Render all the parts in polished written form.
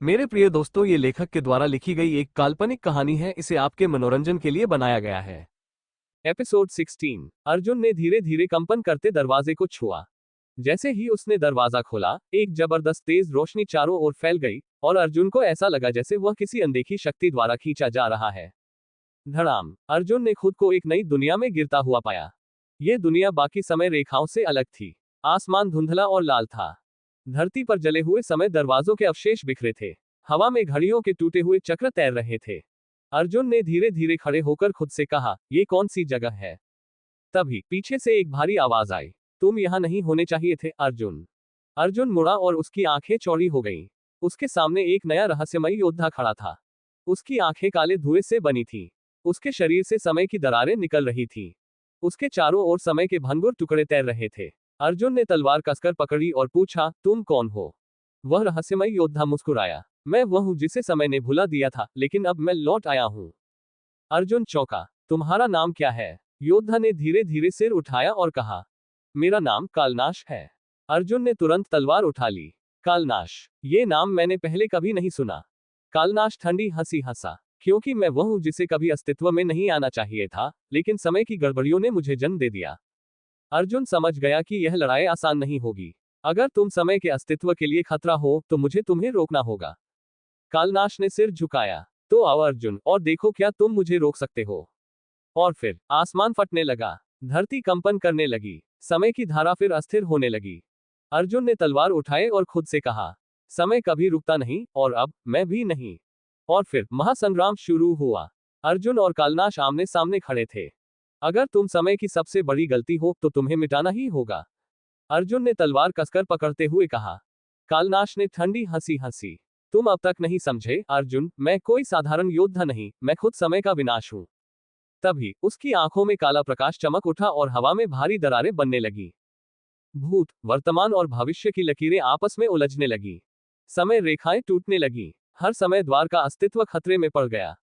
मेरे प्रिय दोस्तों, ये लेखक के द्वारा लिखी गई एक काल्पनिक कहानी है। इसे आपके मनोरंजन के लिए बनाया गया है। एपिसोड 16। अर्जुन ने धीरे धीरे कंपन करते दरवाजे को छुआ। जैसे ही उसने दरवाजा खोला, एक जबरदस्त तेज रोशनी चारों ओर फैल गई और अर्जुन को ऐसा लगा जैसे वह किसी अनदेखी शक्ति द्वारा खींचा जा रहा है। धड़ाम! अर्जुन ने खुद को एक नई दुनिया में गिरता हुआ पाया। यह दुनिया बाकी समय रेखाओं से अलग थी। आसमान धुंधला और लाल था। धरती पर जले हुए समय दरवाजों के अवशेष बिखरे थे। हवा में घड़ियों के टूटे हुए चक्र तैर रहे थे। अर्जुन ने धीरे धीरे खड़े होकर खुद से कहा, ये कौन सी जगह है? तभी पीछे से एक भारी आवाज आई, तुम यहां नहीं होने चाहिए थे, अर्जुन। अर्जुन मुड़ा और उसकी आंखें चौड़ी हो गईं। उसके सामने एक नया रहस्यमयी योद्धा खड़ा था। उसकी आंखें काले धुएं से बनी थीं। उसके शरीर से समय की दरारें निकल रही थीं। उसके चारों ओर समय के भंगुर टुकड़े तैर रहे थे। अर्जुन ने तलवार कसकर पकड़ी और पूछा, तुम कौन हो? वह रहस्यमयी योद्धा मुस्कुराया, मैं वह हूं जिसे समय ने भुला दिया था, लेकिन अब मैं लौट आया हूं। अर्जुन चौंका, तुम्हारा नाम क्या है? योद्धा ने धीरे धीरे सिर उठाया और कहा, मेरा नाम कालनाश है। अर्जुन ने तुरंत तलवार उठा ली। कालनाश, ये नाम मैंने पहले कभी नहीं सुना। कालनाश ठंडी हंसी हंसा, क्योंकि मैं वह हूं जिसे कभी अस्तित्व में नहीं आना चाहिए था, लेकिन समय की गड़बड़ियों ने मुझे जन्म दे दिया। अर्जुन समझ गया कि यह लड़ाई आसान नहीं होगी। अगर तुम समय के अस्तित्व के लिए खतरा हो तो मुझे तुम्हें रोकना होगा। कालनाश ने सिर झुकाया, तो आओ अर्जुन, और देखो क्या तुम मुझे रोक सकते हो। और फिर आसमान फटने लगा। धरती कंपन करने लगी। समय की धारा फिर अस्थिर होने लगी। अर्जुन ने तलवार उठाए और खुद से कहा, समय कभी रुकता नहीं, और अब मैं भी नहीं। और फिर महासंग्राम शुरू हुआ। अर्जुन और कालनाश आमने सामने खड़े थे। अगर तुम समय की सबसे बड़ी गलती हो तो तुम्हें मिटाना ही होगा, अर्जुन ने तलवार कसकर पकड़ते हुए कहा। कालनाश ने ठंडी हंसी हंसी, तुम अब तक नहीं समझे अर्जुन, मैं कोई साधारण योद्धा नहीं, मैं खुद समय का विनाश हूं। तभी उसकी आंखों में काला प्रकाश चमक उठा और हवा में भारी दरारें बनने लगी। भूत, वर्तमान और भविष्य की लकीरें आपस में उलझने लगी। समय रेखाएं टूटने लगी। हर समय द्वार का अस्तित्व खतरे में पड़ गया।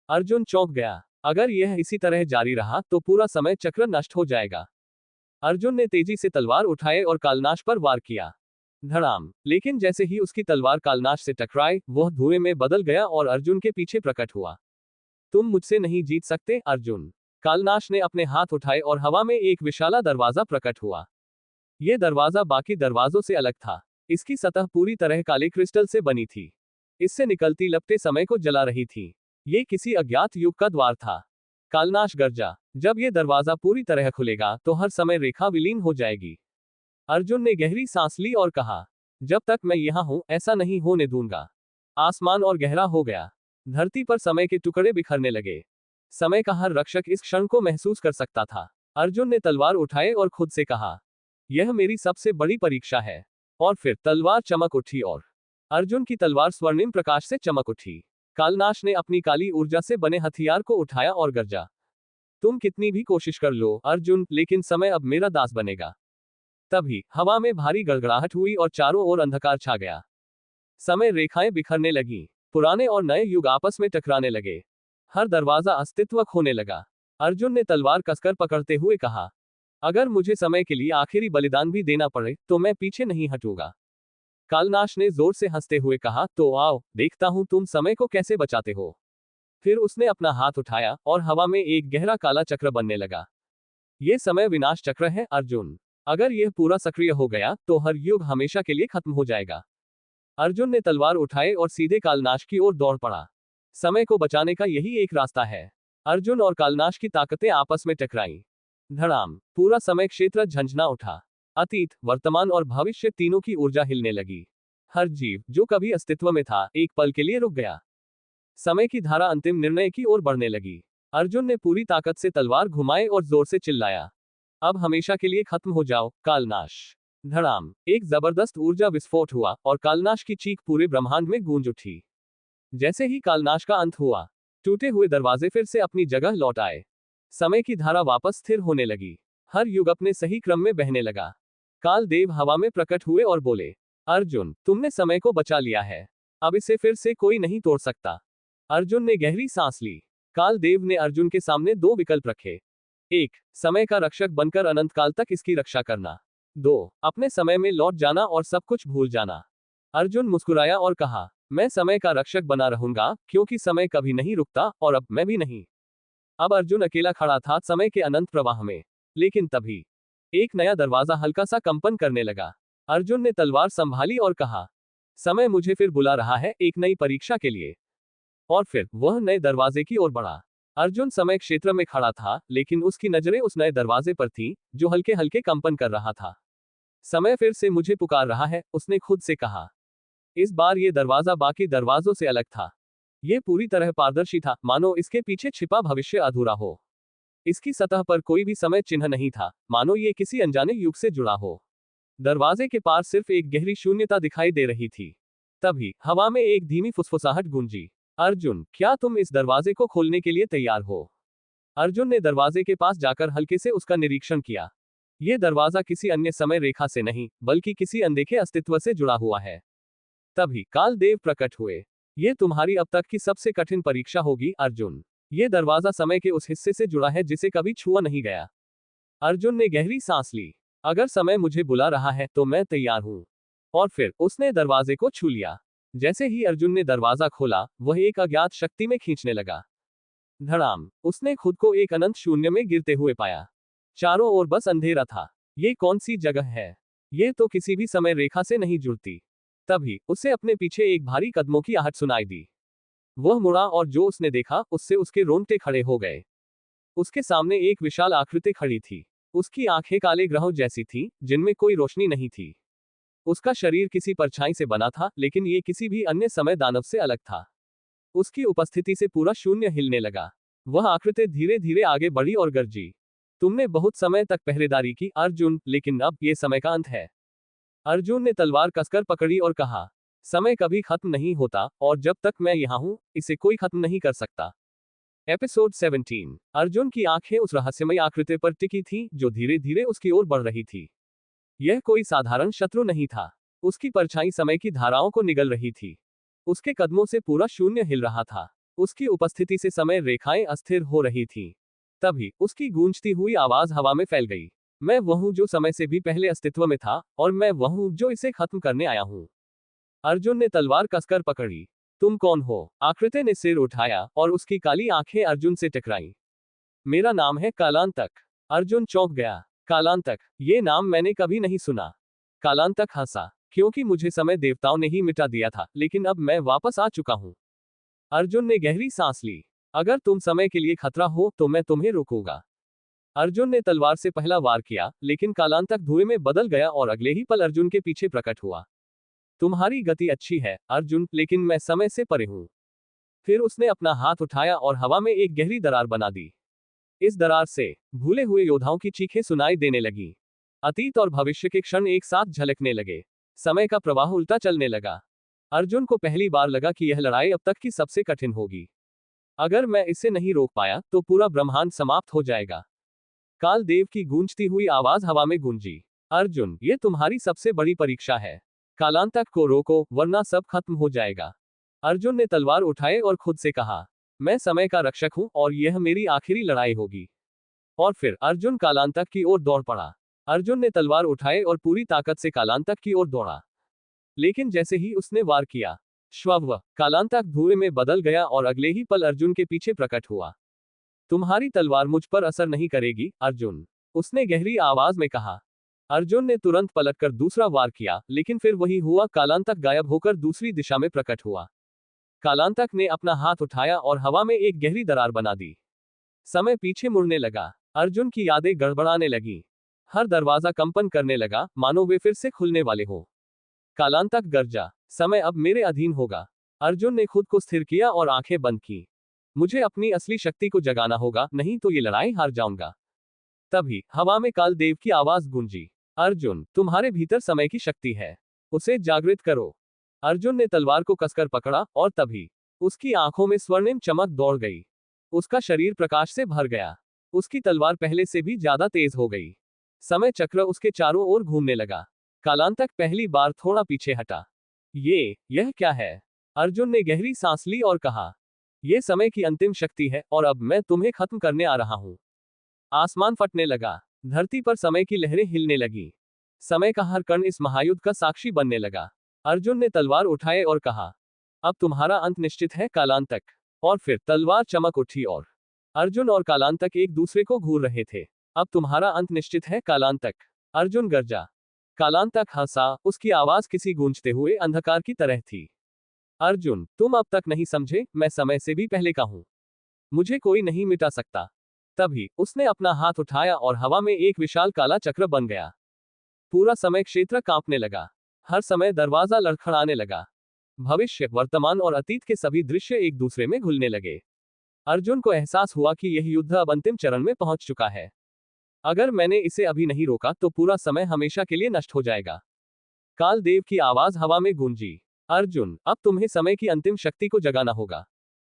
अर्जुन चौंक गया। अगर यह इसी तरह जारी रहा तो पूरा समय चक्र नष्ट हो जाएगा। अर्जुन ने तेजी से तलवार उठाए और कालनाश पर वार किया। धड़ाम! लेकिन जैसे ही उसकी तलवार कालनाश से टकराई, वह धुएं में बदल गया और अर्जुन के पीछे प्रकट हुआ। तुम मुझसे नहीं जीत सकते अर्जुन। कालनाश ने अपने हाथ उठाए और हवा में एक विशाला दरवाजा प्रकट हुआ। यह दरवाजा बाकी दरवाजों से अलग था। इसकी सतह पूरी तरह काले क्रिस्टल से बनी थी। इससे निकलती लपटें समय को जला रही थी। ये किसी अज्ञात युग का द्वार था। कालनाश गरजा, जब यह दरवाजा पूरी तरह खुलेगा तो हर समय रेखा विलीन हो जाएगी। अर्जुन ने गहरी सांस ली और कहा, जब तक मैं यहां हूं ऐसा नहीं होने दूंगा। आसमान और गहरा हो गया। धरती पर समय के टुकड़े बिखरने लगे। समय का हर रक्षक इस क्षण को महसूस कर सकता था। अर्जुन ने तलवार उठाए और खुद से कहा, यह मेरी सबसे बड़ी परीक्षा है। और फिर तलवार चमक उठी और अर्जुन की तलवार स्वर्णिम प्रकाश से चमक उठी। कालनाश ने अपनी काली ऊर्जा से बने हथियार को उठाया और गरजा, तुम कितनी भी कोशिश कर लो अर्जुन, लेकिन समय अब मेरा दास बनेगा। तभी हवा में भारी गड़गड़ाहट हुई और चारों ओर अंधकार छा गया। समय रेखाएं बिखरने लगी। पुराने और नए युग आपस में टकराने लगे। हर दरवाजा अस्तित्व खोने लगा। अर्जुन ने तलवार कसकर पकड़ते हुए कहा, अगर मुझे समय के लिए आखिरी बलिदान भी देना पड़े तो मैं पीछे नहीं हटूंगा। कालनाश ने जोर से हंसते हुए कहा, तो आओ, देखता हूं तुम समय को कैसे बचाते हो। फिर उसने अपना हाथ उठाया और हवा में एक गहरा काला चक्र बनने लगा। यह समय विनाश चक्र है अर्जुन। अगर यह पूरा सक्रिय हो गया तो हर युग हमेशा के लिए खत्म हो जाएगा। अर्जुन ने तलवार उठाए और सीधे कालनाश की ओर दौड़ पड़ा। समय को बचाने का यही एक रास्ता है। अर्जुन और कालनाश की ताकतें आपस में टकराईं। धड़ाम! पूरा समय क्षेत्र झंझना उठा। अतीत, वर्तमान और भविष्य तीनों की ऊर्जा हिलने लगी। हर जीव जो कभी अस्तित्व में था, एक पल के लिए रुक गया। समय की धारा अंतिम निर्णय की ओर बढ़ने लगी। अर्जुन ने पूरी ताकत से तलवार घुमाई और जोर से चिल्लाया, अब हमेशा के लिए खत्म हो जाओ कालनाश। धड़ाम! एक जबरदस्त ऊर्जा विस्फोट हुआ और कालनाश की चीख पूरे ब्रह्मांड में गूंज उठी। जैसे ही कालनाश का अंत हुआ, टूटे हुए दरवाजे फिर से अपनी जगह लौट आए। समय की धारा वापस स्थिर होने लगी। हर युग अपने सही क्रम में बहने लगा। काल देव हवा में प्रकट हुए और बोले, अर्जुन, तुमने समय को बचा लिया है। अब इसे फिर से कोई नहीं तोड़ सकता। अर्जुन ने गहरी सांस ली। काल देव ने अर्जुन के सामने दो विकल्प रखे। 1. समय का रक्षक बनकर अनंत काल तक इसकी रक्षा करना। 2. अपने समय में लौट जाना और सब कुछ भूल जाना। अर्जुन मुस्कुराया और कहा, मैं समय का रक्षक बना रहूंगा, क्योंकि समय कभी नहीं रुकता और अब मैं भी नहीं। अब अर्जुन अकेला खड़ा था समय के अनंत प्रवाह में। लेकिन तभी एक नया दरवाजा हल्का सा कंपन करने लगा। अर्जुन ने तलवार संभाली और कहा, समय मुझे फिर बुला रहा है, एक नई परीक्षा के लिए। और फिर वह नए दरवाजे की ओर बढ़ा। अर्जुन समय क्षेत्र में खड़ा था, लेकिन उसकी नजरें उस नए दरवाजे पर थीं, जो हल्के हल्के कंपन कर रहा था। समय फिर से मुझे पुकार रहा है, उसने खुद से कहा। इस बार ये दरवाजा बाकी दरवाजों से अलग था। ये पूरी तरह पारदर्शी था, मानो इसके पीछे छिपा भविष्य अधूरा हो। इसकी सतह पर कोई भी समय चिन्ह नहीं था, मानो ये किसी अनजाने युग से जुड़ा हो। दरवाजे के पार सिर्फ एक गहरी शून्यता दिखाई दे रही थी। तभी हवा में एक धीमी फुसफुसाहट गूंजी। अर्जुन, क्या तुम इस दरवाजे को खोलने के लिए तैयार हो? अर्जुन ने दरवाजे के पास जाकर हल्के से उसका निरीक्षण किया। यह दरवाजा किसी अन्य समय रेखा से नहीं, बल्कि किसी अनदेखे अस्तित्व से जुड़ा हुआ है। तभी कालदेव प्रकट हुए। ये तुम्हारी अब तक की सबसे कठिन परीक्षा होगी, अर्जुन। ये दरवाजा समय के उस हिस्से से जुड़ा है जिसे कभी छुआ नहीं गया। अर्जुन ने गहरी सांस ली। अगर समय मुझे बुला रहा है तो मैं तैयार हूं। और फिर उसने दरवाजे को छू लिया। जैसे ही अर्जुन ने दरवाजा खोला, वह एक अज्ञात शक्ति में खींचने लगा। धड़ाम, उसने खुद को एक अनंत शून्य में गिरते हुए पाया। चारों ओर बस अंधेरा था। ये कौन सी जगह है? ये तो किसी भी समय रेखा से नहीं जुड़ती। तभी उसे अपने पीछे एक भारी कदमों की आहट सुनाई दी। वह मुड़ा और जो उसने देखा, उससे उसके रोंगटे खड़े हो गए। उसके सामने एक विशाल आकृति खड़ी थी। उसकी आंखें काले ग्रहों जैसी थीं, जिनमें कोई रोशनी नहीं थी। उसका शरीर किसी परछाई से बना था, लेकिन ये किसी भी अन्य समय दानव से अलग था। उसकी उपस्थिति से पूरा शून्य हिलने लगा। वह आकृति धीरे धीरे आगे बढ़ी और गरजी। तुमने बहुत समय तक पहरेदारी की, अर्जुन, लेकिन अब ये समय का अंत है। अर्जुन ने तलवार कसकर पकड़ी और कहा, समय कभी खत्म नहीं होता, और जब तक मैं यहां हूं, इसे कोई खत्म नहीं कर सकता। एपिसोड 17। अर्जुन की आंखें उस रहस्यमयी आकृति पर टिकी थीं, जो धीरे धीरे उसकी ओर बढ़ रही थी। यह कोई साधारण शत्रु नहीं था। उसकी परछाई समय की धाराओं को निगल रही थी। उसके कदमों से पूरा शून्य हिल रहा था। उसकी उपस्थिति से समय रेखाएं अस्थिर हो रही थीं। तभी उसकी गूंजती हुई आवाज हवा में फैल गई। मैं वह हूं जो समय से भी पहले अस्तित्व में था, और मैं वह हूं जो इसे खत्म करने आया हूं। अर्जुन ने तलवार कसकर पकड़ी। तुम कौन हो? आकृति ने सिर उठाया और उसकी काली आंखें अर्जुन से टकराईं। मेरा नाम है कालांतक। अर्जुन चौंक गया। कालांतक, ये नाम मैंने कभी नहीं सुना। कालांतक हंसा, क्योंकि मुझे समय देवताओं ने ही मिटा दिया था, लेकिन अब मैं वापस आ चुका हूं। अर्जुन ने गहरी सांस ली। अगर तुम समय के लिए खतरा हो तो मैं तुम्हें रोकूंगा। अर्जुन ने तलवार से पहला वार किया, लेकिन कालांतक धुएं में बदल गया और अगले ही पल अर्जुन के पीछे प्रकट हुआ। तुम्हारी गति अच्छी है, अर्जुन, लेकिन मैं समय से परे हूं। फिर उसने अपना हाथ उठाया और हवा में एक गहरी दरार बना दी। इस दरार से भूले हुए योद्धाओं की चीखें सुनाई देने लगी। अतीत और भविष्य के क्षण एक साथ झलकने लगे। समय का प्रवाह उल्टा चलने लगा। अर्जुन को पहली बार लगा कि यह लड़ाई अब तक की सबसे कठिन होगी। अगर मैं इसे नहीं रोक पाया तो पूरा ब्रह्मांड समाप्त हो जाएगा। कालदेव की गूंजती हुई आवाज हवा में गूंजी। अर्जुन, ये तुम्हारी सबसे बड़ी परीक्षा है। कालांतक को रोको, वरना सब खत्म हो जाएगा। अर्जुन ने तलवार उठाए और खुद से कहा, मैं समय का रक्षक हूं और यह मेरी आखिरी लड़ाई होगी। और फिर अर्जुन कालांतक की ओर दौड़ पड़ा। अर्जुन ने तलवार उठाए और पूरी ताकत से कालांतक की ओर दौड़ा। लेकिन जैसे ही उसने वार किया, श्वव, कालांतक धुएं में बदल गया और अगले ही पल अर्जुन के पीछे प्रकट हुआ। तुम्हारी तलवार मुझ पर असर नहीं करेगी, अर्जुन, उसने गहरी आवाज में कहा। अर्जुन ने तुरंत पलटकर दूसरा वार किया, लेकिन फिर वही हुआ, कालांतक गायब होकर दूसरी दिशा में प्रकट हुआ। कालांतक ने अपना हाथ उठाया और हवा में एक गहरी दरार बना दी। समय पीछे मुड़ने लगा। अर्जुन की यादें गड़बड़ाने लगीं। हर दरवाजा कंपन करने लगा, मानो वे फिर से खुलने वाले हो। कालांतक गरजा, समय अब मेरे अधीन होगा। अर्जुन ने खुद को स्थिर किया और आंखें बंद की। मुझे अपनी असली शक्ति को जगाना होगा, नहीं तो ये लड़ाई हार जाऊंगा। तभी हवा में कालदेव की आवाज गूंजी। अर्जुन, तुम्हारे भीतर समय की शक्ति है, उसे जागृत करो। अर्जुन ने तलवार को कसकर पकड़ा और तभी उसकी आंखों में स्वर्णिम चमक दौड़ गई। उसका शरीर प्रकाश से भर गया। उसकी तलवार पहले से भी ज्यादा तेज हो गई। समय चक्र उसके चारों ओर घूमने लगा। कालांतक पहली बार थोड़ा पीछे हटा। यह क्या है? अर्जुन ने गहरी सांस ली और कहा, यह समय की अंतिम शक्ति है और अब मैं तुम्हें खत्म करने आ रहा हूं। आसमान फटने लगा। धरती पर समय की लहरें हिलने लगी। समय का हर कण इस महायुद्ध का साक्षी बनने लगा। अर्जुन ने तलवार उठाए और कहा, अब तुम्हारा अंत निश्चित है कालांतक। और फिर तलवार चमक उठी और अर्जुन और कालांतक एक दूसरे को घूर रहे थे। अब तुम्हारा अंत निश्चित है कालांतक, अर्जुन गरजा। कालांतक हंसा, उसकी आवाज किसी गूंजते हुए अंधकार की तरह थी। अर्जुन, तुम अब तक नहीं समझे, मैं समय से भी पहले का हूं। मुझे कोई नहीं मिटा सकता। तभी उसने अपना हाथ उठाया और हवा में एक विशाल काला चक्र बन गया। पूरा समय क्षेत्र कांपने लगा। हर समय दरवाजा लड़खड़ाने लगा। भविष्य, वर्तमान और अतीत के सभी दृश्य एक दूसरे में घुलने लगे। अर्जुन को एहसास हुआ कि यह युद्ध अब अंतिम चरण में पहुंच चुका है। अगर मैंने इसे अभी नहीं रोका तो पूरा समय हमेशा के लिए नष्ट हो जाएगा। कालदेव की आवाज हवा में गूंजी। अर्जुन, अब तुम्हें समय की अंतिम शक्ति को जगाना होगा।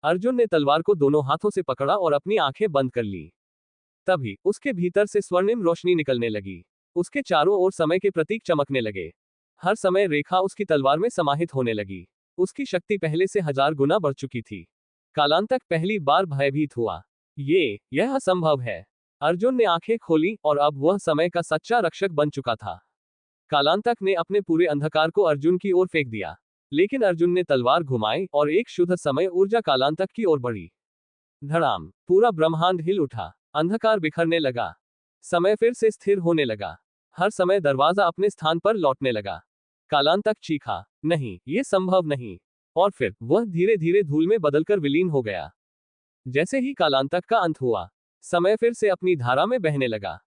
अर्जुन ने तलवार को दोनों हाथों से पकड़ा और अपनी आंखें बंद कर ली। तभी उसके भीतर से स्वर्णिम रोशनी निकलने लगी। उसके चारों ओर समय के प्रतीक चमकने लगे। हर समय रेखा उसकी तलवार में समाहित होने लगी। उसकी शक्ति पहले से 1000 गुना बढ़ चुकी थी। कालांतक पहली बार भयभीत हुआ। यह असंभव है। अर्जुन ने आंखें खोली और अब वह समय का सच्चा रक्षक बन चुका था। कालांतक ने अपने पूरे अंधकार को अर्जुन की ओर फेंक दिया। लेकिन अर्जुन ने तलवार घुमाई और एक शुद्ध समय ऊर्जा कालांतक की ओर बढ़ी। धड़ाम, पूरा ब्रह्मांड हिल उठा। अंधकार बिखरने लगा। समय फिर से स्थिर होने लगा। हर समय दरवाजा अपने स्थान पर लौटने लगा। कालांतक चीखा, नहीं, ये संभव नहीं। और फिर वह धीरे धीरे धूल में बदलकर विलीन हो गया। जैसे ही कालांतक का अंत हुआ, समय फिर से अपनी धारा में बहने लगा।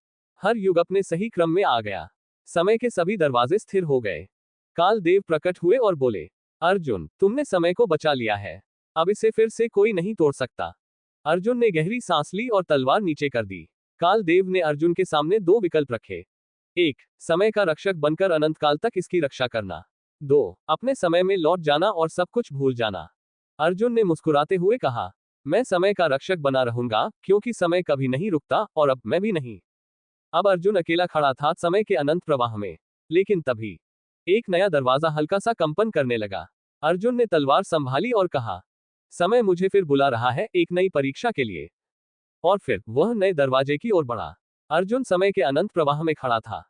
हर युग अपने सही क्रम में आ गया। समय के सभी दरवाजे स्थिर हो गए। कालदेव प्रकट हुए और बोले, अर्जुन, तुमने समय को बचा लिया है। अब इसे फिर से कोई नहीं तोड़ सकता। अर्जुन ने गहरी सांस ली और तलवार नीचे कर दी। कालदेव ने अर्जुन के सामने 2 विकल्प रखे। 1. समय का रक्षक बनकर अनंत काल तक इसकी रक्षा करना। 2. अपने समय में लौट जाना और सब कुछ भूल जाना। अर्जुन ने मुस्कुराते हुए कहा, मैं समय का रक्षक बना रहूंगा, क्योंकि समय कभी नहीं रुकता और अब मैं भी नहीं। अब अर्जुन अकेला खड़ा था समय के अनंत प्रवाह में। लेकिन तभी एक नया दरवाजा हल्का सा कंपन करने लगा। अर्जुन ने तलवार संभाली और कहा, समय मुझे फिर बुला रहा है, एक नई परीक्षा के लिए। और फिर वह नए दरवाजे की ओर बढ़ा। अर्जुन समय के अनंत प्रवाह में खड़ा था।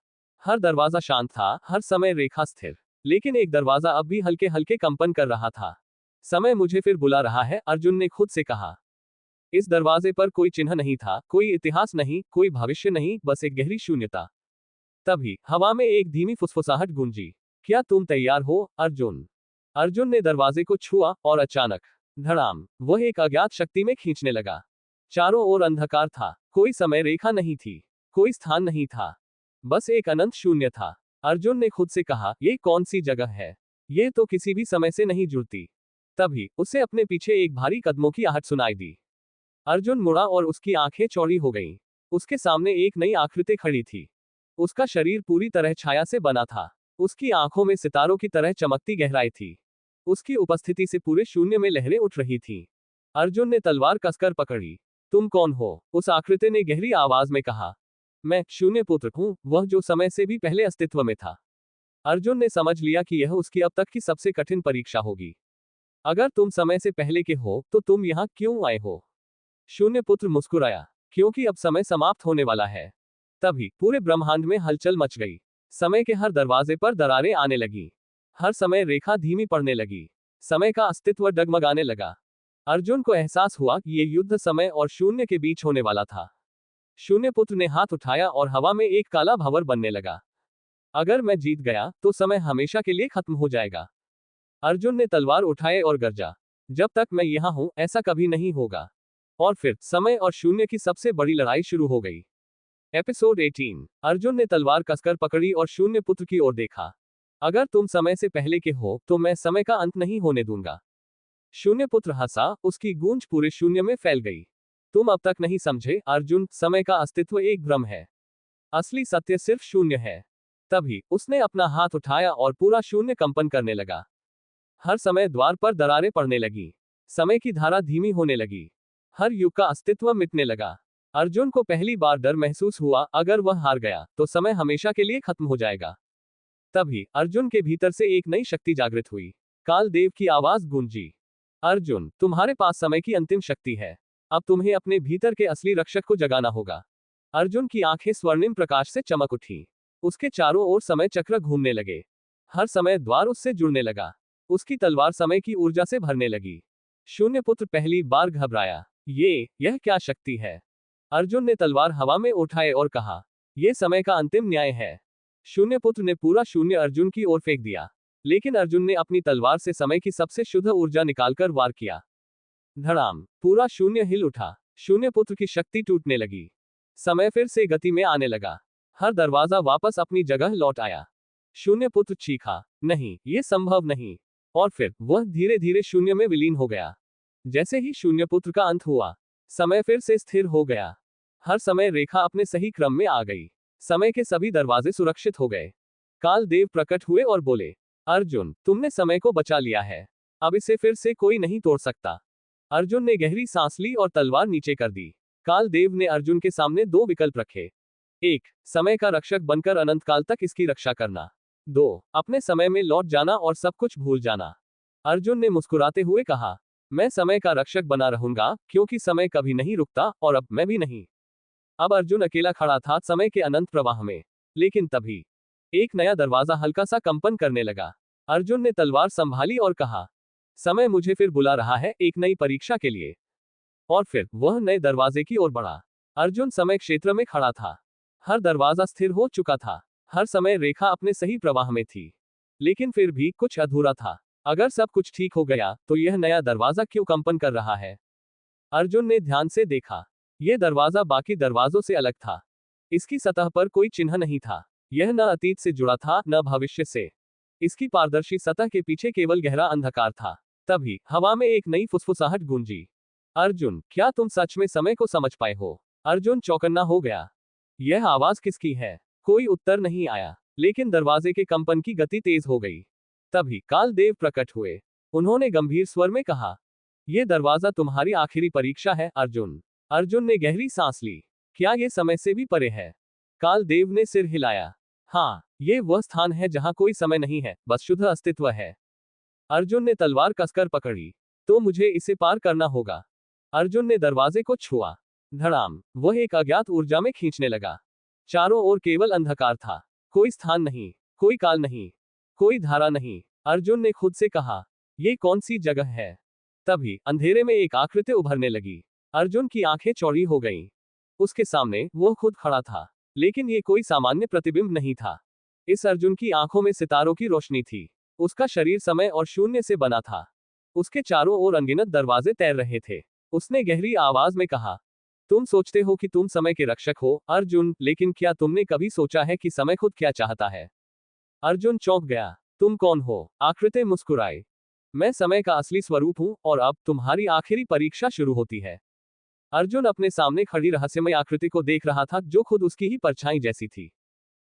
हर दरवाजा शांत था, हर समय रेखा स्थिर। लेकिन एक दरवाजा अब भी हल्के हल्के कंपन कर रहा था। समय मुझे फिर बुला रहा है, अर्जुन ने खुद से कहा। इस दरवाजे पर कोई चिन्ह नहीं था, कोई इतिहास नहीं, कोई भविष्य नहीं, बस एक गहरी शून्यता। तभी हवा में एक धीमी फुसफुसाहट गूंजी। क्या तुम तैयार हो, अर्जुन? अर्जुन ने दरवाजे को छुआ और अचानक धड़ाम, वह एक अज्ञात शक्ति में खींचने लगा। चारों ओर अंधकार था। कोई समय रेखा नहीं थी, कोई स्थान नहीं था, बस एक अनंत शून्य था। अर्जुन ने खुद से कहा, ये कौन सी जगह है? ये तो किसी भी समय से नहीं जुड़ती। तभी उसे अपने पीछे एक भारी कदमों की आहट सुनाई दी। अर्जुन मुड़ा और उसकी आंखें चौड़ी हो गईं। उसके सामने एक नई आकृति खड़ी थी। उसका शरीर पूरी तरह छाया से बना था। उसकी आंखों में सितारों की तरह चमकती गहराई थी। उसकी उपस्थिति से पूरे शून्य में लहरें उठ रही थीं। अर्जुन ने तलवार कसकर पकड़ी। तुम कौन हो? उस आकृति ने गहरी आवाज में कहा। मैं शून्य पुत्र हूं, वह जो समय से भी पहले अस्तित्व में था। अर्जुन ने समझ लिया कि यह उसकी अब तक की सबसे कठिन परीक्षा होगी। अगर तुम समय से पहले के हो तो तुम यहां क्यों आए हो? शून्य पुत्र मुस्कुराया, क्योंकि अब समय समाप्त होने वाला है। तभी पूरे ब्रह्मांड में हलचल मच गई। समय के हर दरवाजे पर दरारें आने लगी। हर समय रेखा धीमी पड़ने लगी। समय का अस्तित्व डगमगाने लगा। अर्जुन को एहसास हुआ कि ये युद्ध समय और शून्य के बीच होने वाला था। शून्य पुत्र ने हाथ उठाया और हवा में एक काला भंवर बनने लगा। अगर मैं जीत गया तो समय हमेशा के लिए खत्म हो जाएगा। अर्जुन ने तलवार उठाए और गरजा, जब तक मैं यहां हूं ऐसा कभी नहीं होगा। और फिर समय और शून्य की सबसे बड़ी लड़ाई शुरू हो गई। एपिसोड 18। अर्जुन ने तलवार कसकर पकड़ी और शून्य पुत्र की ओर देखा। अगर तुम समय से पहले के हो तो मैं समय का अंत नहीं होने दूंगा। शून्य पुत्र हंसा, उसकी गूंज पूरे शून्य में फैल गई। तुम अब तक नहीं समझे, अर्जुन, समय का अस्तित्व एक भ्रम है। असली सत्य सिर्फ शून्य है। तभी उसने अपना हाथ उठाया और पूरा शून्य कंपन करने लगा। हर समय द्वार पर दरारें पड़ने लगी। समय की धारा धीमी होने लगी। हर युग का अस्तित्व मिटने लगा। अर्जुन को पहली बार डर महसूस हुआ, अगर वह हार गया तो समय हमेशा के लिए खत्म हो जाएगा। तभी अर्जुन के भीतर से एक नई शक्ति जागृत हुई। कालदेव की आवाज गूंजी, अर्जुन, तुम्हारे पास समय की अंतिम शक्ति है। अब तुम्हें अपने भीतर के असली रक्षक को जगाना होगा। अर्जुन की आंखें स्वर्णिम प्रकाश से चमक उठी। उसके चारों ओर समय चक्र घूमने लगे। हर समय द्वार उससे जुड़ने लगा। उसकी तलवार समय की ऊर्जा से भरने लगी। शून्य पुत्र पहली बार घबराया। यह क्या शक्ति है? अर्जुन ने तलवार हवा में उठाए और कहा, यह समय का अंतिम न्याय है। शून्य पुत्र ने पूरा शून्य अर्जुन की ओर फेंक दिया, लेकिन अर्जुन ने अपनी तलवार से समय की सबसे शुद्ध ऊर्जा निकालकर वार किया। धड़ाम, पूरा शून्य हिल उठा। शून्य पुत्र की शक्ति टूटने लगी। समय फिर से गति में आने लगा। हर दरवाजा वापस अपनी जगह लौट आया। शून्य पुत्र चीखा, नहीं, यह संभव नहीं। और फिर वह धीरे धीरे शून्य में विलीन हो गया। जैसे ही शून्य पुत्र का अंत हुआ, समय फिर से स्थिर हो गया। हर समय रेखा अपने सही क्रम में आ गई। समय के सभी दरवाजे सुरक्षित हो गए। काल देव प्रकट हुए और बोले, अर्जुन, तुमने समय को बचा लिया है। अब इसे फिर से कोई नहीं तोड़ सकता। अर्जुन ने गहरी सांस ली और तलवार नीचे कर दी। काल देव ने अर्जुन के सामने दो विकल्प रखे। 1. समय का रक्षक बनकर अनंत काल तक इसकी रक्षा करना। 2. अपने समय में लौट जाना और सब कुछ भूल जाना। अर्जुन ने मुस्कुराते हुए कहा, मैं समय का रक्षक बना रहूंगा, क्योंकि समय कभी नहीं रुकता और अब मैं भी नहीं। अब अर्जुन अकेला खड़ा था समय के अनंत प्रवाह में। लेकिन तभी एक नया दरवाजा हल्का सा कंपन करने लगा। अर्जुन ने तलवार संभाली और कहा, समय मुझे फिर बुला रहा है, एक नई परीक्षा के लिए। और फिर वह नए दरवाजे की ओर बढ़ा। अर्जुन समय क्षेत्र में खड़ा था। हर दरवाजा स्थिर हो चुका था। हर समय रेखा अपने सही प्रवाह में थी। लेकिन फिर भी कुछ अधूरा था। अगर सब कुछ ठीक हो गया, तो यह नया दरवाजा क्यों कंपन कर रहा है? अर्जुन ने ध्यान से देखा। यह दरवाजा बाकी दरवाजों से अलग था। इसकी सतह पर कोई चिन्ह नहीं था। यह न अतीत से जुड़ा था, न भविष्य से। इसकी पारदर्शी सतह के पीछे केवल गहरा अंधकार था। तभी हवा में एक नई फुसफुसाहट गूंजी। अर्जुन, क्या तुम सच में समय को समझ पाए हो? अर्जुन चौकन्ना हो गया। यह आवाज किसकी है? कोई उत्तर नहीं आया, लेकिन दरवाजे के कंपन की गति तेज हो गई। तभी काल देव प्रकट हुए। उन्होंने गंभीर स्वर में कहा, यह दरवाजा तुम्हारी आखिरी परीक्षा है, अर्जुन। अर्जुन ने गहरी सांस ली। क्या यह समय से भी परे है? काल देव ने सिर हिलाया। हाँ, यह वह स्थान है जहां कोई समय नहीं है, बस शुद्ध अस्तित्व है। अर्जुन ने तलवार कसकर पकड़ी। तो मुझे इसे पार करना होगा। अर्जुन ने दरवाजे को छुआ। धड़ाम, वह एक अज्ञात ऊर्जा में खींचने लगा। चारों ओर केवल अंधकार था। कोई स्थान नहीं, कोई काल नहीं, कोई धारा नहीं। अर्जुन ने खुद से कहा, यह कौन सी जगह है? तभी अंधेरे में एक आकृति उभरने लगी। अर्जुन की आंखें चौड़ी हो गईं। उसके सामने वो खुद खड़ा था। लेकिन ये कोई सामान्य प्रतिबिंब नहीं था। इस अर्जुन की आंखों में सितारों की रोशनी थी। उसका शरीर समय और शून्य से बना था। उसके चारों ओर अनगिनत दरवाजे तैर रहे थे। उसने गहरी आवाज में कहा, तुम सोचते हो कि तुम समय के रक्षक हो, अर्जुन, लेकिन क्या तुमने कभी सोचा है कि समय खुद क्या चाहता है? अर्जुन चौंक गया। तुम कौन हो? आकृति मुस्कुराई। मैं समय का असली स्वरूप हूं, और अब तुम्हारी आखिरी परीक्षा शुरू होती है। अर्जुन अपने सामने खड़ी रहस्यमय आकृति को देख रहा था, जो खुद उसकी ही परछाई जैसी थी।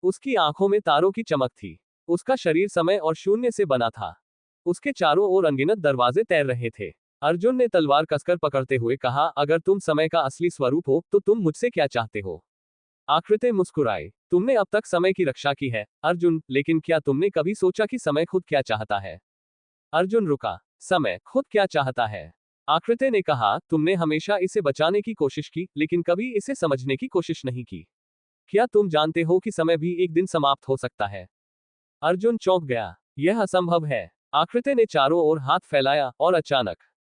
उसकी आंखों में तारों की चमक थी। उसका शरीर समय और शून्य से बना था। उसके चारों ओर अनगिनत दरवाजे तैर रहे थे। अर्जुन ने तलवार कसकर पकड़ते हुए कहा, अगर तुम समय का असली स्वरूप हो, तो तुम मुझसे क्या चाहते हो? आकृति मुस्कुराई। तुमने अब तक समय की रक्षा की है, अर्जुन, लेकिन क्या तुमने कभी सोचा कि समय खुद क्या चाहता है? अर्जुन रुका। समय खुद क्या चाहता है? आकृति ने कहा, तुमने हमेशा इसे बचाने की कोशिश की, लेकिन कभी इसे समझने की कोशिश नहीं की। क्या तुम जानते हो कि समय भी एक दिन समाप्त हो सकता है? अर्जुन चौंक गया। यह असंभव है। आकृति ने चारों ओर हाथ फैलाया, और अचानक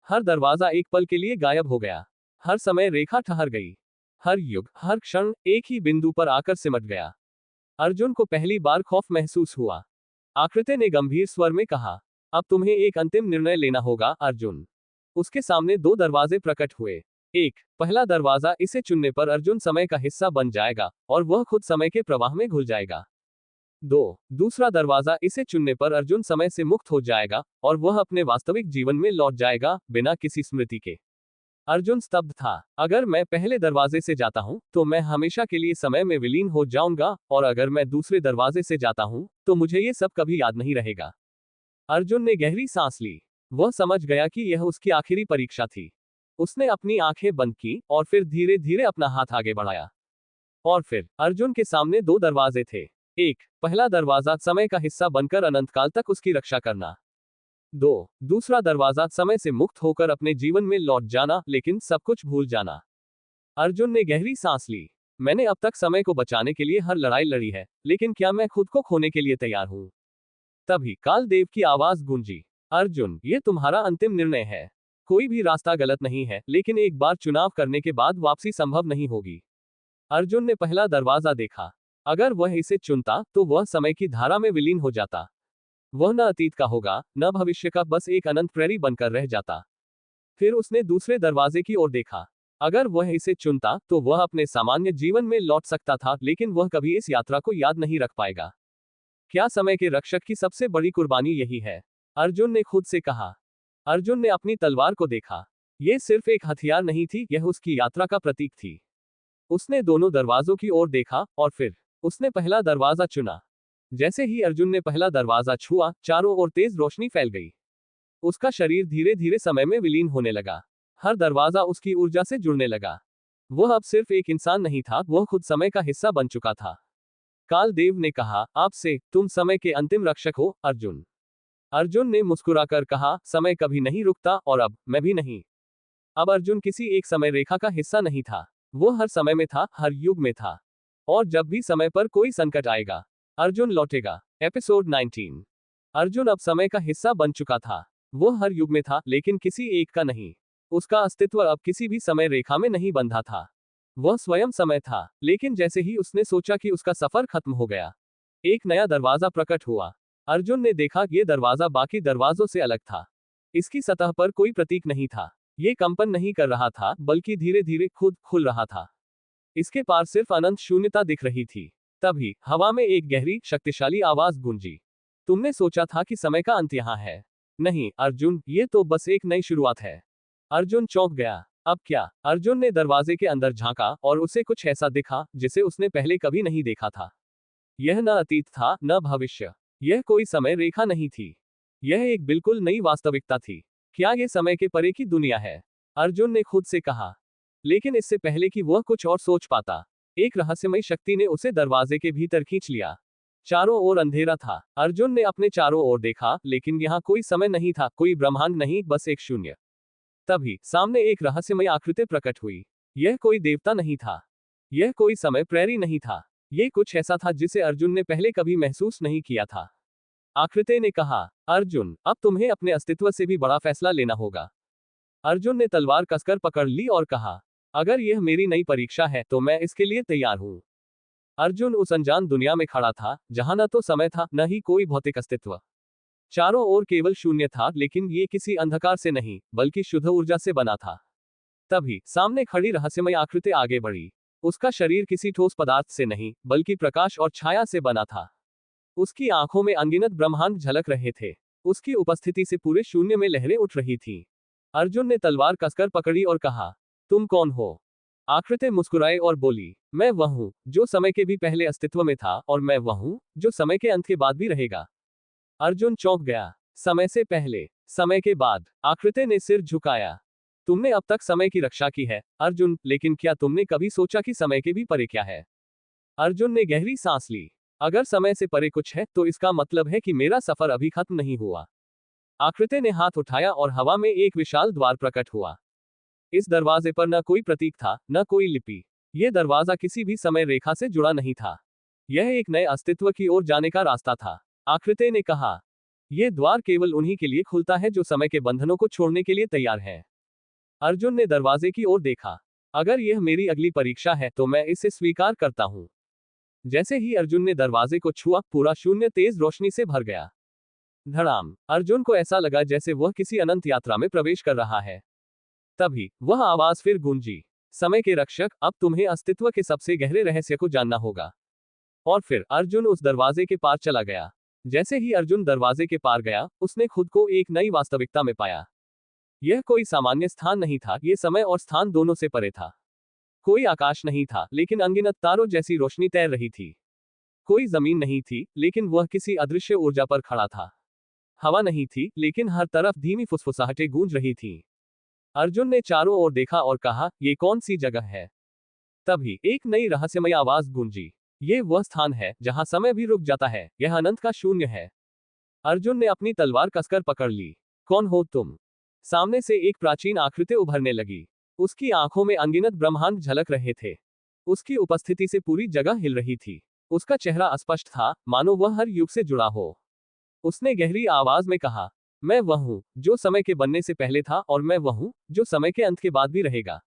हर दरवाजा एक पल के लिए गायब हो गया। हर समय रेखा ठहर गई। हर युग, हर क्षण एक ही बिंदु पर आकर सिमट गया। अर्जुन को पहली बार खौफ महसूस हुआ। आकृति ने गंभीर स्वर में कहा, अब तुम्हें एक अंतिम निर्णय लेना होगा, अर्जुन। उसके सामने दो दरवाजे प्रकट हुए। पहला दरवाजा, इसे चुनने पर अर्जुन समय का हिस्सा बन जाएगा, और वह खुद समय के प्रवाह में घुल जाएगा। दूसरा दरवाजा, इसे चुनने पर अर्जुन समय से मुक्त हो जाएगा, और वह अपने वास्तविक जीवन में लौट जाएगा, बिना किसी स्मृति के। अर्जुन स्तब्ध था। अगर मैं पहले दरवाजे से जाता हूं, तो मैं हमेशा के लिए समय में विलीन हो जाऊंगा, और अगर मैं दूसरे दरवाजे से जाता हूं, तो मुझे ये सब कभी याद नहीं रहेगा। अर्जुन ने गहरी सांस ली। वह समझ गया कि यह उसकी आखिरी परीक्षा थी। उसने अपनी आंखें बंद की, और फिर धीरे धीरे अपना हाथ आगे बढ़ाया। और फिर अर्जुन के सामने दो दरवाजे थे। पहला दरवाजा, समय का हिस्सा बनकर अनंत काल तक उसकी रक्षा करना। दूसरा दरवाजा, समय से मुक्त होकर अपने जीवन में लौट जाना, लेकिन सब कुछ भूल जाना। अर्जुन ने गहरी सांस ली। मैंने अब तक समय को बचाने के लिए हर लड़ाई लड़ी है, लेकिन क्या मैं खुद को खोने के लिए तैयार हूं? तभी काल देव की आवाज गूंजी। अर्जुन, ये तुम्हारा अंतिम निर्णय है। कोई भी रास्ता गलत नहीं है, लेकिन एक बार चुनाव करने के बाद वापसी संभव नहीं होगी। अर्जुन ने पहला दरवाजा देखा। अगर वह इसे चुनता तो वह समय की धारा में विलीन हो जाता। वह न अतीत का होगा, न भविष्य का, बस एक अनंत प्रेरी बनकर रह जाता। फिर उसने दूसरे दरवाजे की ओर देखा। अगर वह इसे चुनता तो वह अपने सामान्य जीवन में लौट सकता था, लेकिन वह कभी इस यात्रा को याद नहीं रख पाएगा। क्या समय के रक्षक की सबसे बड़ी कुर्बानी यही है? अर्जुन ने खुद से कहा। अर्जुन ने अपनी तलवार को देखा। यह सिर्फ एक हथियार नहीं थी, यह उसकी यात्रा का प्रतीक थी। उसने दोनों दरवाजों की ओर देखा और फिर उसने पहला दरवाजा चुना। जैसे ही अर्जुन ने पहला दरवाजा छुआ, चारों ओर तेज रोशनी फैल गई। उसका शरीर धीरे धीरे समय में विलीन होने लगा। हर दरवाजा उसकी ऊर्जा से जुड़ने लगा। वह अब सिर्फ एक इंसान नहीं था, वह खुद समय का हिस्सा बन चुका था। काल देव ने कहा, आपसे, तुम समय के अंतिम रक्षक हो, अर्जुन। अर्जुन ने मुस्कुराकर कहा, समय कभी नहीं रुकता और अब मैं भी नहीं। अब अर्जुन किसी एक समय रेखा का हिस्सा नहीं था। वो हर समय में था, हर युग में था। और जब भी समय पर कोई संकट आएगा, अर्जुन लौटेगा। एपिसोड 19। अर्जुन अब समय का हिस्सा बन चुका था। वो हर युग में था, लेकिन किसी एक का नहीं। उसका अस्तित्व अब किसी भी समय रेखा में नहीं बंधा था। वह स्वयं समय था। लेकिन जैसे ही उसने सोचा कि उसका सफर खत्म हो गया, एक नया दरवाजा प्रकट हुआ। अर्जुन ने देखा, ये दरवाजा बाकी दरवाजों से अलग था। इसकी सतह पर कोई प्रतीक नहीं था। ये कंपन नहीं कर रहा था, बल्कि धीरे धीरे खुद खुल रहा था। इसके पार सिर्फ अनंत शून्यता दिख रही थी। तभी हवा में एक गहरी, शक्तिशाली आवाज गूंजी। तुमने सोचा था कि समय का अंत यहाँ है? नहीं अर्जुन, ये तो बस एक नई शुरुआत है। अर्जुन चौंक गया। अब क्या? अर्जुन ने दरवाजे के अंदर झांका और उसे कुछ ऐसा दिखा जिसे उसने पहले कभी नहीं देखा था। यह न अतीत था, न भविष्य। यह कोई समय रेखा नहीं थी। यह एक बिल्कुल नई वास्तविकता थी। क्या यह समय के परे की दुनिया है? अर्जुन ने खुद से कहा। लेकिन इससे पहले कि वह कुछ और सोच पाता, एक रहस्यमयी शक्ति ने उसे दरवाजे के भीतर खींच लिया। चारों ओर अंधेरा था। अर्जुन ने अपने चारों ओर देखा, लेकिन यहाँ कोई समय नहीं था, कोई ब्रह्मांड नहीं, बस एक शून्य। तभी सामने एक रहस्यमय आकृति प्रकट हुई। यह कोई देवता नहीं था। यह कोई समय प्रेरी नहीं था। यह कुछ ऐसा था जिसे अर्जुन ने पहले कभी महसूस नहीं किया था। आकृति ने कहा, अर्जुन, अब तुम्हें अपने अस्तित्व से भी बड़ा फैसला लेना होगा। अर्जुन ने तलवार कसकर पकड़ ली और कहा, अगर यह मेरी नई परीक्षा है तो मैं इसके लिए तैयार हूं। अर्जुन उस अनजान दुनिया में खड़ा था, जहां न तो समय था, न ही कोई भौतिक अस्तित्व। चारों ओर केवल शून्य था, लेकिन ये किसी अंधकार से नहीं, बल्कि शुद्ध ऊर्जा से बना था। तभी सामने खड़ी रहस्यमय आकृति आगे बढ़ी। उसका शरीर किसी ठोस पदार्थ से नहीं, बल्कि प्रकाश और छाया से बना था। उसकी आंखों में अनगिनत ब्रह्मांड झलक रहे थे। उसकी उपस्थिति से पूरे शून्य में लहरें उठ रही थीं। अर्जुन ने तलवार कसकर पकड़ी और कहा, तुम कौन हो? आकृति मुस्कुराए और बोली, मैं वह हूं जो समय के भी पहले अस्तित्व में था, और मैं वह हूं जो समय के अंत के बाद भी रहेगा। अर्जुन चौंक गया। समय से पहले, समय के बाद। आकृति ने सिर झुकाया। तुमने अब तक समय की रक्षा की है, अर्जुन, लेकिन क्या तुमने कभी सोचा कि समय के भी परे क्या है? अर्जुन ने गहरी सांस ली। अगर समय से परे कुछ है, तो इसका मतलब है कि मेरा सफर अभी खत्म नहीं हुआ। आकृति ने हाथ उठाया और हवा में एक विशाल द्वार प्रकट हुआ। इस दरवाजे पर न कोई प्रतीक था, न कोई लिपि। यह दरवाजा किसी भी समय रेखा से जुड़ा नहीं था। यह एक नए अस्तित्व की ओर जाने का रास्ता था। आकृति ने कहा, यह द्वार केवल उन्हीं के लिए खुलता है जो समय के बंधनों को छोड़ने के लिए तैयार हैं। अर्जुन ने दरवाजे की ओर देखा। अगर यह मेरी अगली परीक्षा है तो मैं इसे स्वीकार करता हूं। जैसे ही अर्जुन ने दरवाजे को छुआ, पूरा शून्य तेज रोशनी से भर गया। धड़ाम। अर्जुन को ऐसा लगा जैसे वह किसी अनंत यात्रा में प्रवेश कर रहा है। तभी वह आवाज फिर गूंजी, समय के रक्षक, अब तुम्हें अस्तित्व के सबसे गहरे रहस्य को जानना होगा। और फिर अर्जुन उस दरवाजे के पार चला गया। जैसे ही अर्जुन दरवाजे के पार गया, उसने खुद को एक नई वास्तविकता में पाया। यह कोई सामान्य स्थान नहीं था, यह समय और स्थान दोनों से परे था। कोई आकाश नहीं था, लेकिन अनगिनत तारों जैसी रोशनी तैर रही थी। कोई जमीन नहीं थी, लेकिन वह किसी अदृश्य ऊर्जा पर खड़ा था। हवा नहीं थी, लेकिन हर तरफ धीमी फुसफुसाहटें गूंज रही थीं। अर्जुन ने चारों ओर देखा और कहा, ये कौन सी जगह है? तभी एक नई रहस्यमय आवाज गूंजी, ये वह स्थान है जहां समय भी रुक जाता है, यह अनंत का शून्य है। अर्जुन ने अपनी तलवार कसकर पकड़ ली। कौन हो तुम? सामने से एक प्राचीन आकृति उभरने लगी। उसकी आंखों में अनगिनत ब्रह्मांड झलक रहे थे। उसकी उपस्थिति से पूरी जगह हिल रही थी। उसका चेहरा अस्पष्ट था, मानो वह हर युग से जुड़ा हो। उसने गहरी आवाज में कहा, मैं वह हूं जो समय के बनने से पहले था और मैं वह हूं जो समय के अंत के बाद भी रहेगा।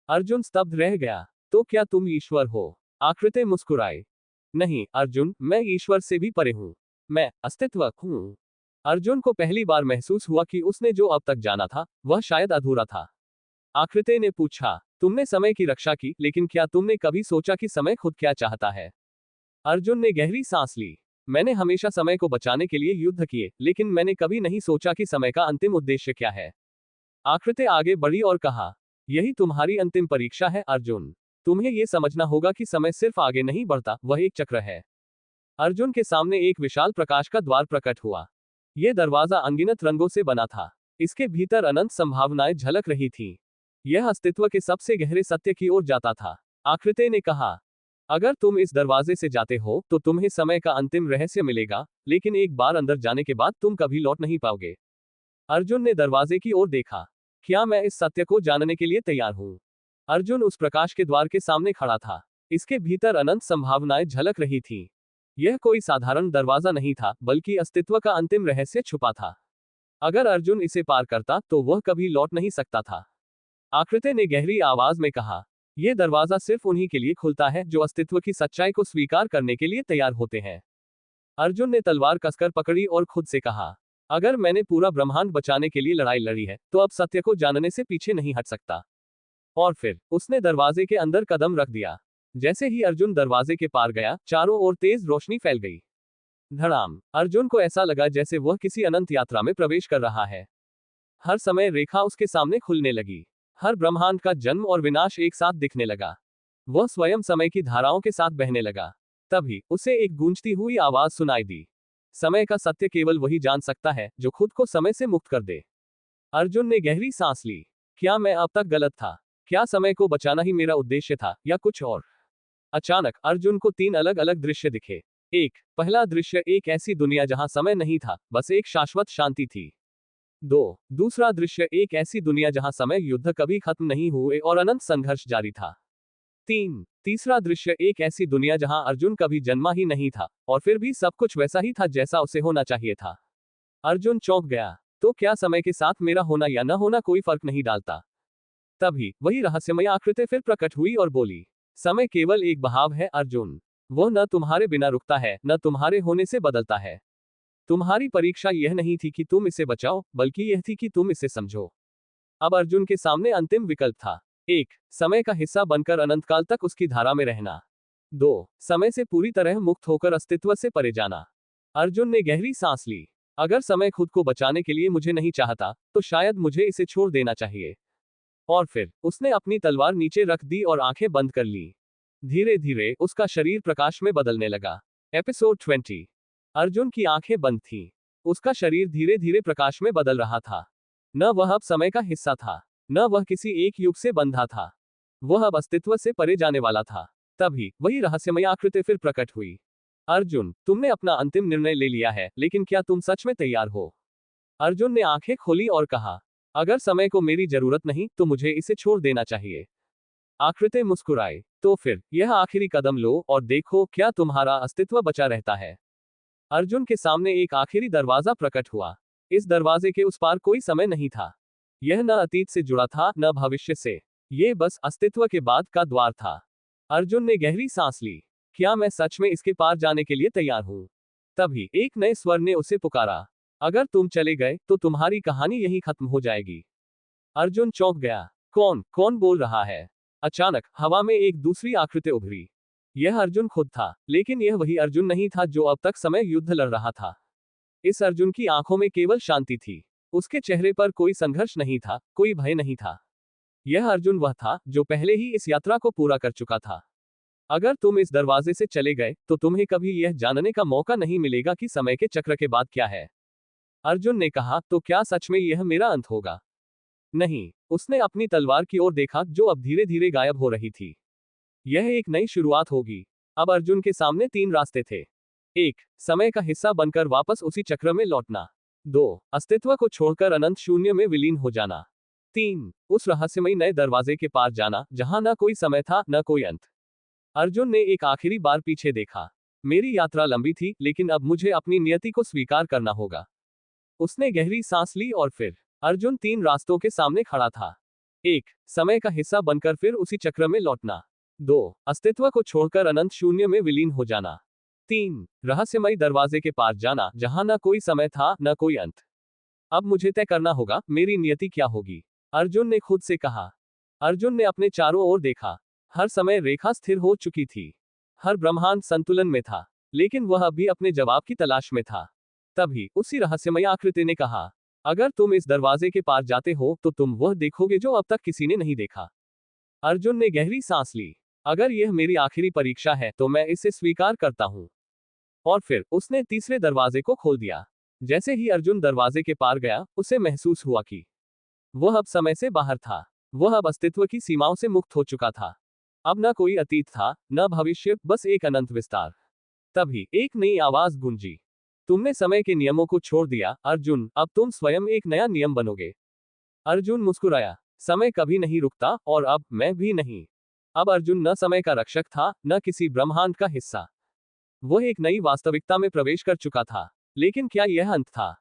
अर्जुन स्तब्ध रह गया। तो क्या तुम ईश्वर हो? आकृति मुस्कुराए। नहीं अर्जुन, मैं ईश्वर से भी परे हूं। मैं अस्तित्व हूं। अर्जुन को पहली बार महसूस हुआ कि उसने जो अब तक जाना था वह शायद अधूरा था। आकृति ने पूछा, तुमने समय की रक्षा की, लेकिन क्या तुमने कभी सोचा कि समय खुद क्या चाहता है? अर्जुन ने गहरी सांस ली। मैंने हमेशा समय को बचाने के लिए युद्ध किए, लेकिन मैंने कभी नहीं सोचा कि समय का अंतिम उद्देश्य क्या है। आकृति आगे बढ़ी और कहा, यही तुम्हारी अंतिम परीक्षा है अर्जुन। तुम्हें यह समझना होगा कि समय सिर्फ आगे नहीं बढ़ता, वह एक चक्र है। अर्जुन के सामने एक विशाल प्रकाश का द्वार प्रकट हुआ। यह दरवाजा अनगिनत रंगों से बना था। इसके भीतर अनंत संभावनाएं झलक रही थीं। यह अस्तित्व के सबसे गहरे सत्य की ओर जाता था। आकृति ने कहा, अगर तुम इस दरवाजे से जाते हो तो तुम्हें समय का अंतिम रहस्य मिलेगा, लेकिन एक बार अंदर जाने के बाद तुम कभी लौट नहीं पाओगे। अर्जुन ने दरवाजे की ओर देखा। क्या मैं इस सत्य को जानने के लिए तैयार हूं? अर्जुन उस प्रकाश के द्वार के सामने खड़ा था। इसके भीतर अनंत संभावनाएं झलक रही थीं। यह कोई साधारण दरवाजा नहीं था, बल्कि अस्तित्व का अंतिम रहस्य छुपा था। अगर अर्जुन इसे पार करता तो वह कभी लौट नहीं सकता था। आकृति ने गहरी आवाज में कहा, यह दरवाजा सिर्फ उन्हीं के लिए खुलता है जो अस्तित्व की सच्चाई को स्वीकार करने के लिए तैयार होते हैं। अर्जुन ने तलवार कसकर पकड़ी और खुद से कहा, अगर मैंने पूरा ब्रह्मांड बचाने के लिए लड़ाई लड़ी है तो अब सत्य को जानने से पीछे नहीं हट सकता। और फिर उसने दरवाजे के अंदर कदम रख दिया। जैसे ही अर्जुन दरवाजे के पार गया, चारों ओर तेज रोशनी फैल गई। धड़ाम। अर्जुन को ऐसा लगा जैसे वह किसी अनंत यात्रा में प्रवेश कर रहा है। हर समय रेखा उसके सामने खुलने लगी। हर ब्रह्मांड का जन्म और विनाश एक साथ दिखने लगा। वह स्वयं समय की धाराओं के साथ बहने लगा। तभी उसे एक गूंजती हुई आवाज सुनाई दी, समय का सत्य केवल वही जान सकता है जो खुद को समय से मुक्त कर दे। अर्जुन ने गहरी सांस ली। क्या मैं अब तक गलत था? क्या समय को बचाना ही मेरा उद्देश्य था, या कुछ और? अचानक अर्जुन को 3 अलग अलग दृश्य दिखे। पहला दृश्य एक ऐसी दुनिया जहां समय नहीं था, बस एक शाश्वत शांति थी। 2 दूसरा दृश्य एक ऐसी दुनिया जहां समय युद्ध कभी खत्म नहीं हुए और अनंत संघर्ष जारी था। 3 तीसरा दृश्य एक ऐसी दुनिया जहां अर्जुन कभी जन्मा ही नहीं था, और फिर भी सब कुछ वैसा ही था जैसा उसे होना चाहिए था। अर्जुन चौंक गया। तो क्या समय के साथ मेरा होना या न होना कोई फर्क नहीं डालता? तभी वही रहस्यमय आकृति फिर प्रकट हुई और बोली, समय केवल एक बहाव है अर्जुन। वह न तुम्हारे बिना रुकता है, न तुम्हारे होने से बदलता है। तुम्हारी परीक्षा यह नहीं थी कि तुम इसे बचाओ, बल्कि यह थी कि तुम इसे समझो। अब अर्जुन के सामने अंतिम विकल्प था। 1 समय का हिस्सा बनकर अनंत काल तक उसकी धारा में रहना। 2 समय से पूरी तरह मुक्त होकर अस्तित्व से परे जाना। अर्जुन ने गहरी सांस ली। अगर समय खुद को बचाने के लिए मुझे नहीं चाहता, तो शायद मुझे इसे छोड़ देना चाहिए। और फिर उसने अपनी तलवार नीचे रख दी और आंखें बंद कर ली। धीरे धीरे उसका शरीर प्रकाश में बदलने लगा। एपिसोड 20। अर्जुन की आंखें बंद थीं। उसका शरीर धीरे धीरे प्रकाश में बदल रहा था। न वह अब समय का हिस्सा था, न वह किसी एक युग से बंधा था। वह अब अस्तित्व से परे जाने वाला था। तभी वही रहस्यमय आकृति फिर प्रकट हुई। अर्जुन, तुमने अपना अंतिम निर्णय ले लिया है, लेकिन क्या तुम सच में तैयार हो? अर्जुन ने आंखें खोली और कहा, अगर समय को मेरी जरूरत नहीं तो मुझे इसे छोड़ देना चाहिए। आकृति मुस्कुराए। तो फिर यह आखिरी कदम लो और देखो क्या तुम्हारा अस्तित्व बचा रहता है। अर्जुन के सामने एक आखिरी दरवाजा प्रकट हुआ। इस दरवाजे के उस पार कोई समय नहीं था। यह न अतीत से जुड़ा था, न भविष्य से। ये बस अस्तित्व के बाद का द्वार था। अर्जुन ने गहरी सांस ली। क्या मैं सच में इसके पार जाने के लिए तैयार हूं? तभी एक नए स्वर ने उसे पुकारा, अगर तुम चले गए तो तुम्हारी कहानी यहीं खत्म हो जाएगी। अर्जुन चौंक गया। कौन कौन बोल रहा है? अचानक हवा में एक दूसरी आकृति उभरी। यह अर्जुन खुद था, लेकिन यह वही अर्जुन नहीं था जो अब तक समय युद्ध लड़ रहा था। इस अर्जुन की आंखों में केवल शांति थी। उसके चेहरे पर कोई संघर्ष नहीं था, कोई भय नहीं था। यह अर्जुन वह था जो पहले ही इस यात्रा को पूरा कर चुका था। अगर तुम इस दरवाजे से चले गए तो तुम्हें कभी यह जानने का मौका नहीं मिलेगा कि समय के चक्र के बाद क्या है। अर्जुन ने कहा, तो क्या सच में यह मेरा अंत होगा? नहीं। उसने अपनी तलवार की ओर देखा जो अब धीरे धीरे गायब हो रही थी। यह एक नई शुरुआत होगी। अब अर्जुन के सामने 3 रास्ते थे। 1 समय का हिस्सा बनकर वापस उसी चक्र में लौटना। 2 अस्तित्व को छोड़कर अनंत शून्य में विलीन हो जाना। 3 उस रहस्यमयी नए दरवाजे के पार जाना जहां न कोई समय था, न कोई अंत। अर्जुन ने एक आखिरी बार पीछे देखा। मेरी यात्रा लंबी थी, लेकिन अब मुझे अपनी नियति को स्वीकार करना होगा। उसने गहरी सांस ली और फिर अर्जुन 3 रास्तों के सामने खड़ा था। 1. समय का हिस्सा बनकर फिर उसी चक्र में लौटना। 2. अस्तित्व को छोड़कर अनंत शून्य में विलीन हो जाना। 3. रहस्यमयी दरवाजे के पार जाना जहां न कोई समय था न कोई अंत। अब मुझे तय करना होगा मेरी नियति क्या होगी, अर्जुन ने खुद से कहा। अर्जुन ने अपने चारों ओर देखा। हर समय रेखा स्थिर हो चुकी थी। हर ब्रह्मांड संतुलन में था, लेकिन वह अभी अपने जवाब की तलाश में था। तभी उसी रहस्यमय आकृति ने कहा, अगर तुम इस दरवाजे के पार जाते हो तो तुम वह देखोगे जो अब तक किसी ने नहीं देखा। अर्जुन ने गहरी सांस ली। अगर यह मेरी आखिरी परीक्षा है तो मैं इसे स्वीकार करता हूं। और फिर उसने तीसरे दरवाजे को खोल दिया। जैसे ही अर्जुन दरवाजे के पार गया, उसे महसूस हुआ कि वह अब समय से बाहर था। वह अब अस्तित्व की सीमाओं से मुक्त हो चुका था। अब न कोई अतीत था, न भविष्य, बस एक अनंत विस्तार। तभी एक नई आवाज गूंजी, तुमने समय के नियमों को छोड़ दिया अर्जुन, अब तुम स्वयं एक नया नियम बनोगे। अर्जुन मुस्कुराया। समय कभी नहीं रुकता और अब मैं भी नहीं। अब अर्जुन न समय का रक्षक था, न किसी ब्रह्मांड का हिस्सा। वह एक नई वास्तविकता में प्रवेश कर चुका था। लेकिन क्या यह अंत था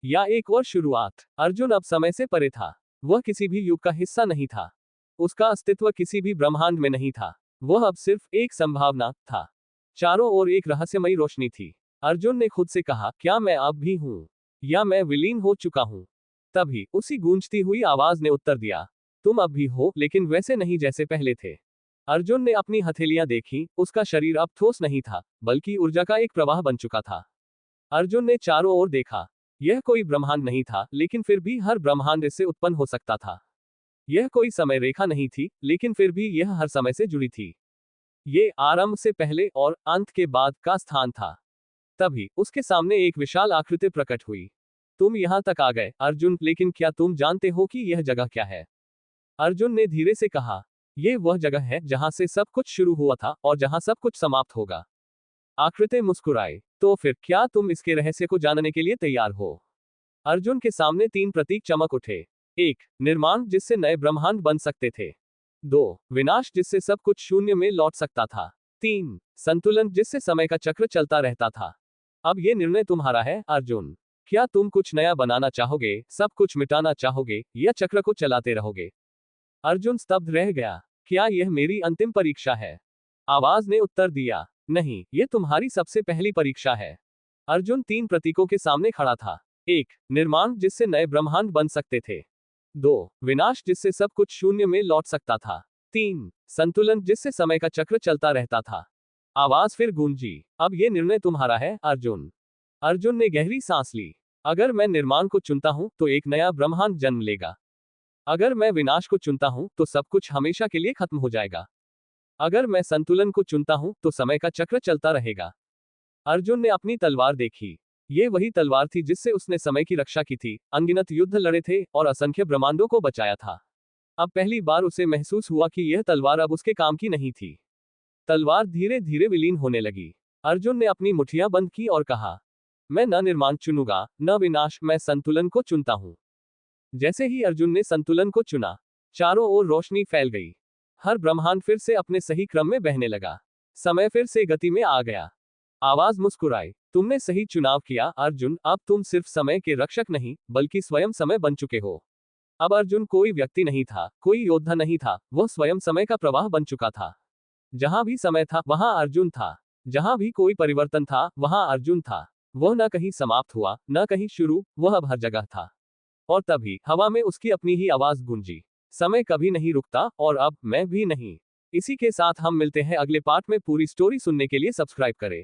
या एक और शुरुआत? अर्जुन अब समय से परे था। वह किसी भी युग का हिस्सा नहीं था। उसका अस्तित्व किसी भी ब्रह्मांड में नहीं था। वह अब सिर्फ एक संभावना था। चारों ओर एक रहस्यमयी रोशनी थी। अर्जुन ने खुद से कहा, क्या मैं अब भी हूं या मैं विलीन हो चुका हूं? तभी उसी गूंजती हुई आवाज ने उत्तर दिया, तुम अब भी हो, लेकिन वैसे नहीं जैसे पहले थे। अर्जुन ने अपनी हथेलियां देखी। उसका शरीर अब ठोस नहीं था, बल्कि ऊर्जा का एक प्रवाह बन चुका था। अर्जुन ने चारों ओर देखा। यह कोई ब्रह्मांड नहीं था, लेकिन फिर भी हर ब्रह्मांड इससे उत्पन्न हो सकता था। यह कोई समय रेखा नहीं थी, लेकिन फिर भी यह हर समय से जुड़ी थी। ये आरंभ से पहले और अंत के बाद का स्थान था। तभी उसके सामने एक विशाल आकृति प्रकट हुई। तुम यहां तक आ गए अर्जुन, लेकिन क्या तुम जानते हो कि यह जगह क्या है? अर्जुन ने धीरे से कहा, यह वह जगह है जहां से सब कुछ शुरू हुआ था और जहां सब कुछ समाप्त होगा। आकृति मुस्कुराए, तो फिर क्या तुम इसके रहस्य को जानने के लिए तैयार हो? अर्जुन के सामने 3 प्रतीक चमक उठे। 1. निर्माण, जिससे नए ब्रह्मांड बन सकते थे। 2. विनाश, जिससे सब कुछ शून्य में लौट सकता था। 3. संतुलन, जिससे समय का चक्र चलता रहता था। अब यह निर्णय तुम्हारा है अर्जुन। क्या तुम कुछ नया बनाना चाहोगे, सब कुछ मिटाना चाहोगे, या चक्र को चलाते रहोगे? अर्जुन स्तब्ध रह गया। क्या यह मेरी अंतिम परीक्षा है? आवाज ने उत्तर दिया, नहीं, यह तुम्हारी सबसे पहली परीक्षा है। अर्जुन 3 प्रतीकों के सामने खड़ा था। 1. निर्माण, जिससे नए ब्रह्मांड बन सकते थे। 2. विनाश, जिससे सब कुछ शून्य में लौट सकता था। 3. संतुलन, जिससे समय का चक्र चलता रहता था। आवाज फिर गूंजी, अब यह निर्णय तुम्हारा है अर्जुन। अर्जुन ने गहरी सांस ली। अगर मैं निर्माण को चुनता हूं तो एक नया ब्रह्मांड जन्म लेगा। अगर मैं विनाश को चुनता हूं तो सब कुछ हमेशा के लिए खत्म हो जाएगा। अगर मैं संतुलन को चुनता हूं तो समय का चक्र चलता रहेगा। अर्जुन ने अपनी तलवार देखी। ये वही तलवार थी जिससे उसने समय की रक्षा की थी, अनगिनत युद्ध लड़े थे और असंख्य ब्रह्मांडों को बचाया था। अब पहली बार उसे महसूस हुआ कि यह तलवार अब उसके काम की नहीं थी। तलवार धीरे धीरे विलीन होने लगी। अर्जुन ने अपनी मुठ्ठियां बंद की और कहा, मैं न निर्माण चुनूंगा, न विनाश, मैं संतुलन को चुनता हूं। जैसे ही अर्जुन ने संतुलन को चुना, चारों ओर रोशनी फैल गई। हर ब्रह्मांड फिर से अपने सही क्रम में बहने लगा। समय फिर से गति में आ गया। आवाज मुस्कुराई, तुमने सही चुनाव किया अर्जुन, अब तुम सिर्फ समय के रक्षक नहीं, बल्कि स्वयं समय बन चुके हो। अब अर्जुन कोई व्यक्ति नहीं था, कोई योद्धा नहीं था, वह स्वयं समय का प्रवाह बन चुका था। जहां भी समय था वहां अर्जुन था। जहां भी कोई परिवर्तन था वहां अर्जुन था। वह न कहीं समाप्त हुआ, न कहीं शुरू, वह अब हर जगह था। और तभी हवा में उसकी अपनी ही आवाज गूंजी, समय कभी नहीं रुकता और अब मैं भी नहीं। इसी के साथ हम मिलते हैं अगले पार्ट में। पूरी स्टोरी सुनने के लिए सब्सक्राइब करें।